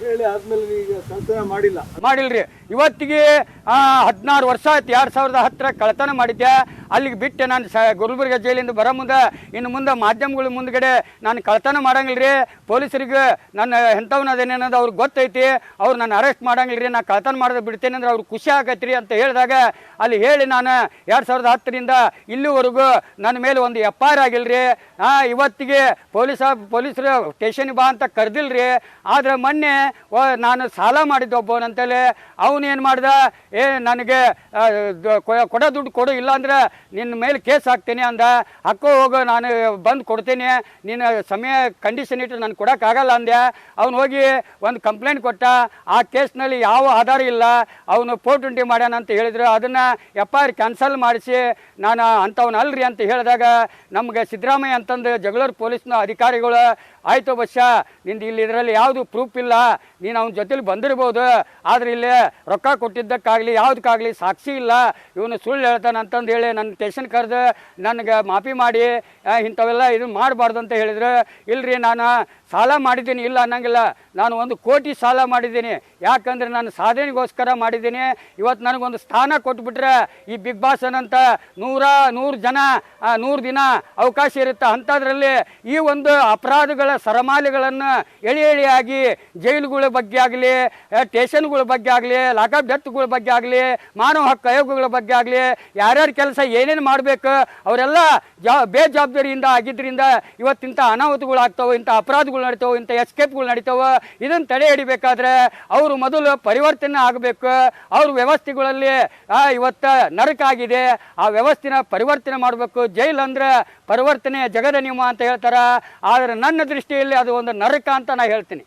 ಹೇಳಿ ಆದ್ಮೇಲೆ ಈಗ ಕಳ್ತನ ಮಾಡಿಲ್ರಿ. ಇವತ್ತಿಗೆ 16 ವರ್ಷ ಆಯ್ತು. 2010 ಕಳ್ತನ ಮಾಡಿದ್ದೆ. ಅಲ್ಲಿಗೆ ಬಿಟ್ಟೆ ನಾನು ಗುಲ್ಬರ್ಗ ಜೈಲಿಂದ ಬರೋ ಮುಂದೆ ಇನ್ನು ಮುಂದೆ ಮಾಧ್ಯಮಗಳ ಮುಂದ್ಗಡೆ ನಾನು ಕಳ್ತನ ಮಾಡಂಗಿಲ್ರಿ. ಪೊಲೀಸರಿಗೆ ನನ್ನ ಎಂಥವನ್ನದೇನೇನದು ಅವ್ರಿಗೆ ಗೊತ್ತೈತಿ. ಅವ್ರು ನನ್ನ ಅರೆಸ್ಟ್ ಮಾಡಂಗಿಲ್ರಿ. ನಾನು ಕಳ್ತನ ಮಾಡೋದು ಬಿಡ್ತೇನೆ ಅಂದ್ರೆ ಅವ್ರಿಗೆ ಖುಷಿ ಆಗೈತ್ರಿ ಅಂತ ಹೇಳಿದಾಗ ಅಲ್ಲಿ ಹೇಳಿ ನಾನು 2010ರಿಂದ ಇಲ್ಲಿವರೆಗೂ ನನ್ನ ಮೇಲೆ ಒಂದು FIR ಆಗಿಲ್ರಿ. ಇವತ್ತಿಗೆ ಪೊಲೀಸರು ಸ್ಟೇಷನ್ಗೆ ಬಾ ಅಂತ ಕರೆದಿಲ್ರಿ. ಆದರೆ ಮೊನ್ನೆ ನಾನು ಸಾಲ ಮಾಡಿದ್ದೆ ಒಬ್ಬವನಂತೇಳಿ ಅವನೇನು ಮಾಡ್ದ, ನನಗೆ ಕೊಡೋ ದುಡ್ಡು ಕೊಡು, ಇಲ್ಲಾಂದ್ರೆ ನಿನ್ನ ಮೇಲೆ ಕೇಸ್ ಹಾಕ್ತೇನೆ ಅಂದ. ಹಾಕೋ ಹೋಗೋ, ನಾನು ಬಂದು ಕೊಡ್ತೇನೆ, ನಿನ್ನ ಸಮಯ ಕಂಡೀಷನ್ ಇಟ್ಟು ನಾನು ಕೊಡೋಕ್ಕಾಗಲ್ಲ ಅಂದೆ. ಅವನು ಹೋಗಿ ಒಂದು ಕಂಪ್ಲೇಂಟ್ ಕೊಟ್ಟ. ಆ ಕೇಸ್ನಲ್ಲಿ ಯಾವ ಆಧಾರ ಇಲ್ಲ, ಅವನು 420 ಮಾಡ್ಯಾನ ಅಂತ ಹೇಳಿದ್ರು. ಅದನ್ನು FIR ಕ್ಯಾನ್ಸಲ್ ಮಾಡಿಸಿ ನಾನು ಅಂಥವ್ನು ಅಲ್ರಿ ಅಂತ ಹೇಳಿದಾಗ ನಮಗೆ ಸಿದ್ದರಾಮಯ್ಯ ಅಂತಂದು ಜಗಳೂರು ಪೊಲೀಸ್ನ ಅಧಿಕಾರಿಗಳು, ಆಯಿತು ಬಸ್ಸ, ನಿಂದು ಇಲ್ಲಿ ಇದರಲ್ಲಿ ಯಾವುದು ಪ್ರೂಫ್ ಇಲ್ಲ, ನೀನು ಅವನ ಜೊತೆಲಿ ಬಂದಿರ್ಬೋದು, ಆದರೆ ಇಲ್ಲಿ ರೊಕ್ಕ ಕೊಟ್ಟಿದ್ದಕ್ಕಾಗಲಿ ಯಾವುದಕ್ಕಾಗಲಿ ಸಾಕ್ಷಿ ಇಲ್ಲ, ಇವನು ಸುಳ್ಳು ಹೇಳ್ತಾನೆ ಅಂತಂದು ಹೇಳಿ ನನ್ನ ಸ್ಟೇಷನ್ ಕರೆದು ನನಗೆ ಮಾಫಿ ಮಾಡಿ ಇಂಥವೆಲ್ಲ ಇದು ಮಾಡಬಾರ್ದು ಅಂತ ಹೇಳಿದ್ರು. ಇಲ್ಲರಿ, ನಾನು ಸಾಲ ಮಾಡಿದ್ದೀನಿ, ಇಲ್ಲ ಅನ್ನಂಗಿಲ್ಲ. ನಾನು 1 ಕೋಟಿ ಸಾಲ ಮಾಡಿದ್ದೀನಿ. ಯಾಕಂದರೆ ನಾನು ಸಾಧನೆಗೋಸ್ಕರ ಮಾಡಿದ್ದೀನಿ. ಇವತ್ತು ನನಗೊಂದು ಸ್ಥಾನ ಕೊಟ್ಬಿಟ್ರೆ ಈ ಬಿಗ್ ಬಾಸ್ ಅನ್ನಂತ 100 ಜನ 100 ದಿನ ಅವಕಾಶ ಇರುತ್ತೆ. ಅಂಥದ್ರಲ್ಲಿ ಈ ಒಂದು ಅಪರಾಧಗಳ ಸರಮಾಲೆಗಳನ್ನು ಎಳೆಯಾಗಿ ಜೈಲುಗಳ ಬಗ್ಗೆ ಆಗಲಿ, ಸ್ಟೇಷನ್ಗಳ ಬಗ್ಗೆ ಆಗಲಿ, ಲಾಕಪ್ ಡೆತ್ಗಳ ಬಗ್ಗೆ ಆಗಲಿ, ಮಾನವ ಹಕ್ಕು ಆಯೋಗಗಳ ಬಗ್ಗೆ ಆಗಲಿ, ಯಾರ್ಯಾರ ಕೆಲಸ ಏನೇನು ಮಾಡಬೇಕು ಅವರೆಲ್ಲ ಬೇಜವಾಬ್ದಾರಿಯಿಂದ ಆಗಿದ್ದರಿಂದ ಇವತ್ತಿಂಥ ಅನಾಹುತಗಳು ಆಗ್ತಾವೆ, ಇಂಥ ಅಪರಾಧಗಳು ನಡೀತಾವೆ, ಇಂಥ ಎಸ್ಕೇಪ್ಗಳು ನಡೀತಾವೆ. ಇದನ್ನು ತಡೆ ಹಿಡಿಬೇಕಾದ್ರೆ ಅವರು ಮೊದಲು ಪರಿವರ್ತನೆ ಆಗಬೇಕು. ಅವ್ರ ವ್ಯವಸ್ಥೆಗಳಲ್ಲಿ ಇವತ್ತು ನರಕ ಆಗಿದೆ, ಆ ವ್ಯವಸ್ಥೆನ ಪರಿವರ್ತನೆ ಮಾಡಬೇಕು. ಜೈಲು ಅಂದರೆ ಪರಿವರ್ತನೆ ಜಗದ ನಿಯಮ ಅಂತ ಹೇಳ್ತಾರೆ. ಆದರೆ ನನ್ನ ದೃಷ್ಟಿಯಲ್ಲಿ ಅದು ಒಂದು ನರಕ ಅಂತ ನಾನು ಹೇಳ್ತೀನಿ.